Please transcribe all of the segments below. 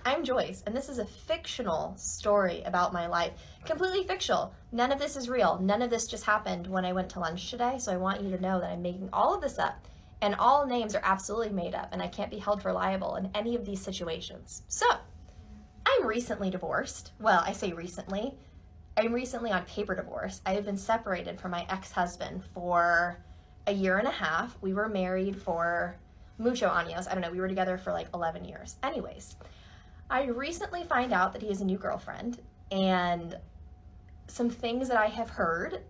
I'm Joyce, and this is a fictional story about my life. Completely fictional. None of this is real. None of this just happened when I went to lunch today, so I want you to know that I'm making all of this up, and all names are absolutely made up, and I can't be held for liable in any of these situations. So, I'm recently divorced. Well, I say recently. I'm recently on paper divorce. I have been separated from my ex-husband for a year and a half. We were married for mucho años. I don't know, we were together for like 11 years. Anyways, I recently find out that he has a new girlfriend, and some things that I have heard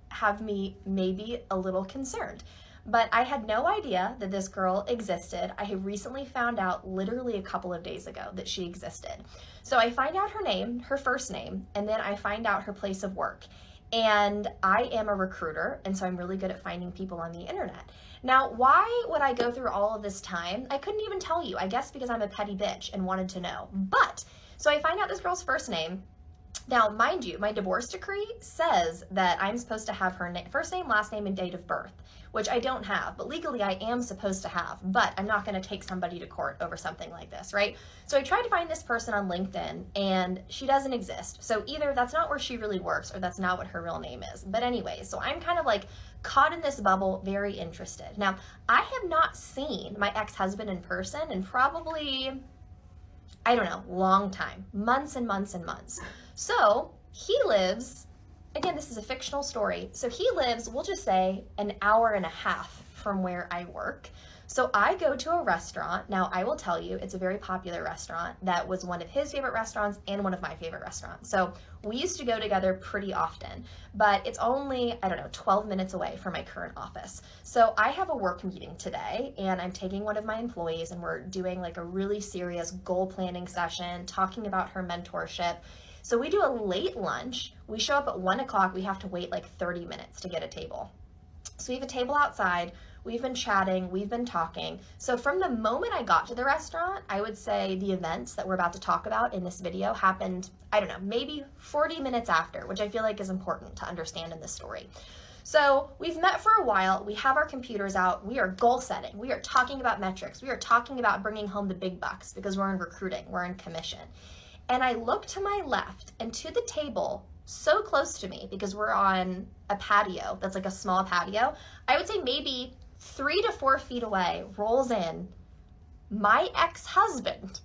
have me maybe a little concerned. But I had no idea that this girl existed. I have recently found out literally a couple of days ago that she existed. So I find out her name, her first name, and then I find out her place of work. And I am a recruiter, and so I'm really good at finding people on the internet. Now, why would I go through all of this time? I couldn't even tell you. I guess because I'm a petty bitch and wanted to know. But, so I find out this girl's first name. Now, mind you, my divorce decree says that I'm supposed to have her first name, last name, and date of birth, which I don't have, but legally I am supposed to have, but I'm not going to take somebody to court over something like this, right? So I tried to find this person on LinkedIn, and she doesn't exist. So either that's not where she really works, or that's not what her real name is. But anyway, so I'm kind of like caught in this bubble, very interested. Now, I have not seen my ex-husband in person in probably, I don't know, long time, months and months and months. So he lives, again, this is a fictional story. So he lives, we'll just say, an hour and a half from where I work. So I go to a restaurant. Now, I will tell you, it's a very popular restaurant that was one of his favorite restaurants and one of my favorite restaurants. So we used to go together pretty often, but it's only, I don't know, 12 minutes away from my current office. So I have a work meeting today, and I'm taking one of my employees, and we're doing like a really serious goal planning session, talking about her mentorship. So we do a late lunch. We show up at 1 o'clock. We have to wait like 30 minutes to get a table. So we have a table outside. We've been chatting, we've been talking. So from the moment I got to the restaurant, I would say the events that we're about to talk about in this video happened, I don't know, maybe 40 minutes after, which I feel like is important to understand in this story. So we've met for a while, we have our computers out, we are goal setting, we are talking about metrics, we are talking about bringing home the big bucks because we're in recruiting, we're in commission. And I look to my left, and to the table so close to me, because we're on a patio that's like a small patio, I would say maybe 3 to 4 feet away, rolls in my ex-husband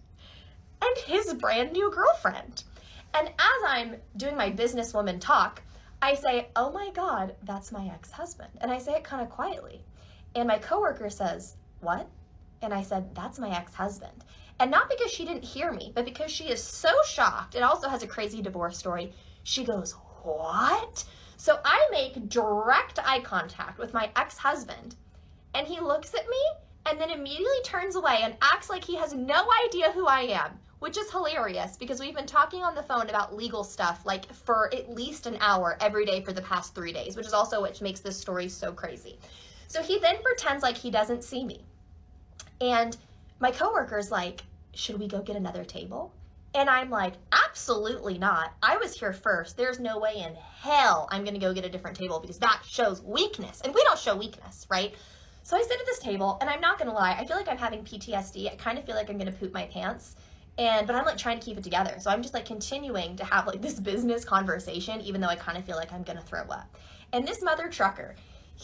and his brand new girlfriend. And as I'm doing my businesswoman talk, I say, "Oh my God, that's my ex-husband." And I say it kind of quietly. And my coworker says, "What?" And I said, "That's my ex-husband." And not because she didn't hear me, but because she is so shocked. It also has a crazy divorce story. She goes, "What?" So I make direct eye contact with my ex-husband, and he looks at me and then immediately turns away and acts like he has no idea who I am, which is hilarious because we've been talking on the phone about legal stuff like for at least an hour every day for the past 3 days, which is also what makes this story so crazy. So he then pretends like he doesn't see me. And my coworker's like, "Should we go get another table?" And I'm like, "Absolutely not. I was here first. There's no way in hell I'm going to go get a different table because that shows weakness. And we don't show weakness, right?" So I sit at this table, and I'm not going to lie, I feel like I'm having PTSD. I kind of feel like I'm going to poop my pants. But I'm like trying to keep it together. So I'm just like continuing to have like this business conversation, even though I kind of feel like I'm going to throw up. And this mother trucker,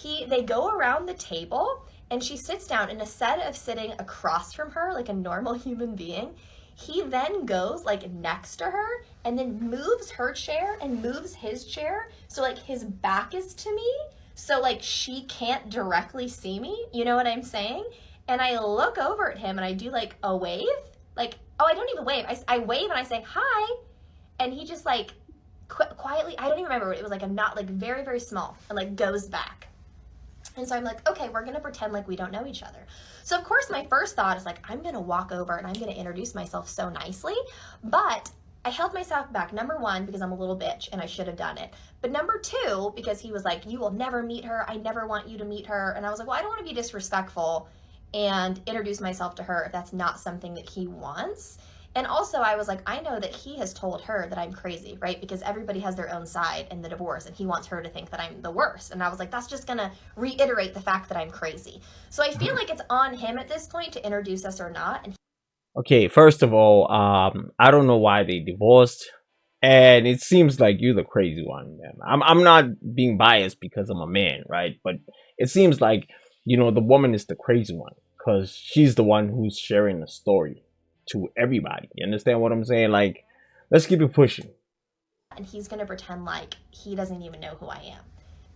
they go around the table, and she sits down, and instead of sitting across from her like a normal human being, he then goes like next to her and then moves her chair and moves his chair. So like his back is to me. So like she can't directly see me. You know what I'm saying? And I look over at him and I do like a wave. Like, oh, I don't even wave. I wave and I say, "Hi." And he just like quietly, I don't even remember. It was like a not like very, very small, and like goes back. And so I'm like, okay, we're going to pretend like we don't know each other. So of course my first thought is like, I'm going to walk over and I'm going to introduce myself so nicely. But I held myself back, number one, because I'm a little bitch and I should have done it. But number two, because he was like, "You will never meet her. I never want you to meet her." And I was like, well, I don't want to be disrespectful and introduce myself to her if that's not something that he wants. And also I was like, I know that he has told her that I'm crazy, right? Because everybody has their own side in the divorce, and he wants her to think that I'm the worst. And I was like, that's just gonna reiterate the fact that I'm crazy. So I feel like it's on him at this point to introduce us or not. And Okay, first of all, I don't know why they divorced, and it seems like you're the crazy one, man. I'm not being biased because I'm a man, right? But it seems like the woman is the crazy one because she's the one who's sharing the story to everybody. You understand what I'm saying? Like, let's keep it pushing. And he's going to pretend like he doesn't even know who I am.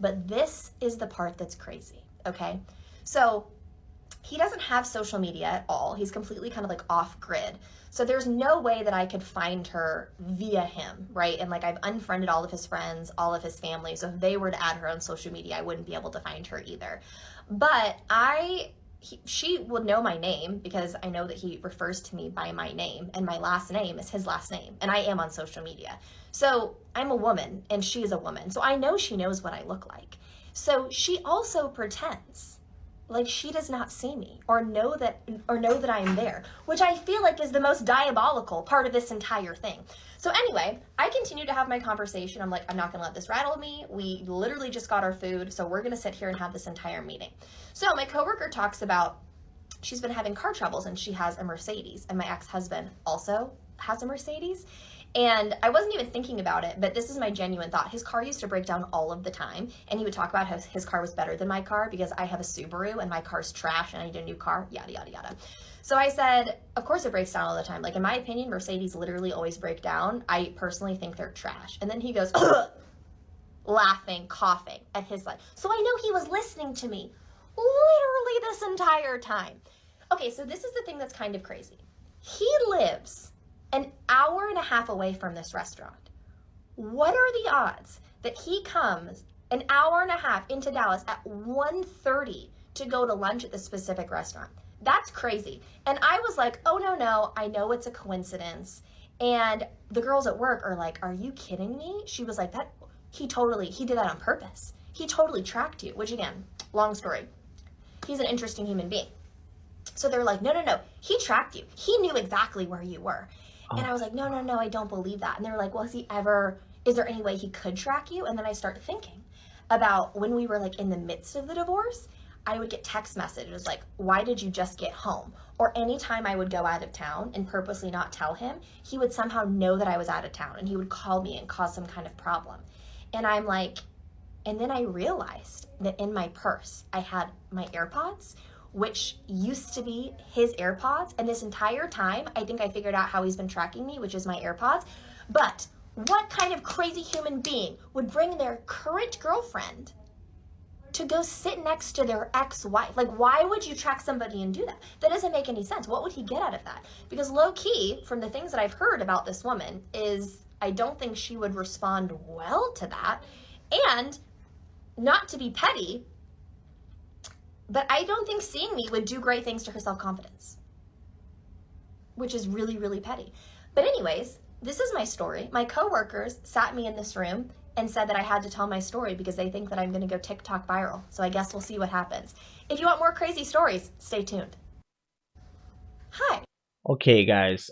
But this is the part that's crazy, okay? So he doesn't have social media at all. He's completely kind of like off grid. So there's no way that I could find her via him, right? And like I've unfriended all of his friends, all of his family. So if they were to add her on social media, I wouldn't be able to find her either. But she would know my name because I know that he refers to me by my name, and my last name is his last name, and I am on social media. So I'm a woman and she is a woman. So I know she knows what I look like. So she also pretends like she does not see me or know that I am there, which I feel like is the most diabolical part of this entire thing. So anyway, I continue to have my conversation. I'm like, I'm not gonna let this rattle me. We literally just got our food, so we're gonna sit here and have this entire meeting. So my coworker talks about she's been having car troubles and she has a Mercedes, and my ex-husband also has a Mercedes. And I wasn't even thinking about it, but this is my genuine thought. His car used to break down all of the time, and he would talk about how his car was better than my car because I have a Subaru and my car's trash and I need a new car, yada, yada, yada. So I said, of course it breaks down all the time. Like, in my opinion, Mercedes literally always break down. I personally think they're trash. And then he goes, laughing, coughing at his life. So I know he was listening to me literally this entire time. Okay, so this is the thing that's kind of crazy. He lives an hour and a half away from this restaurant. What are the odds that he comes an hour and a half into Dallas at 1:30 to go to lunch at this specific restaurant? That's crazy. And I was like, oh, no, no, I know it's a coincidence. And the girls at work are like, are you kidding me? She was like, that he did that on purpose. He totally tracked you, which again, long story. He's an interesting human being. So they're like, no, no, no, he tracked you. He knew exactly where you were. And I was like, no, no, no, I don't believe that. And they were like, well, is there any way he could track you? And then I start thinking about when we were like in the midst of the divorce, I would get text messages like, why did you just get home? Or anytime I would go out of town and purposely not tell him, he would somehow know that I was out of town and he would call me and cause some kind of problem. And I'm like, and then I realized that in my purse, I had my AirPods, which used to be his AirPods. And this entire time, I think I figured out how he's been tracking me, which is my AirPods. But what kind of crazy human being would bring their current girlfriend to go sit next to their ex-wife? Like, why would you track somebody and do that? That doesn't make any sense. What would he get out of that? Because low key, from the things that I've heard about this woman, is I don't think she would respond well to that. And not to be petty, but I don't think seeing me would do great things to her self-confidence, which is really, really petty. But anyways, this is my story. My coworkers sat me in this room and said that I had to tell my story because they think that I'm going to go TikTok viral. So I guess we'll see what happens. If you want more crazy stories, stay tuned. Hi. Okay, guys.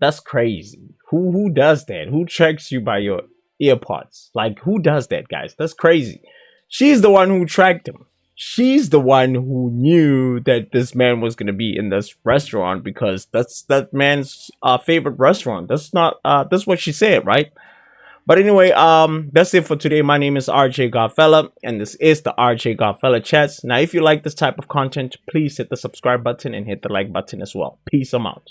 That's crazy. Who does that? Who tracks you by your earpods? Like, who does that, guys? That's crazy. She's the one who tracked him. She's the one who knew that this man was gonna be in this restaurant because that's that man's favorite restaurant. That's not that's what she said, right? But anyway, that's it for today. My name is RJ Godfella, and this is the RJ Godfella Chats. Now, if you like this type of content, please hit the subscribe button and hit the like button as well. Peace. I'm out.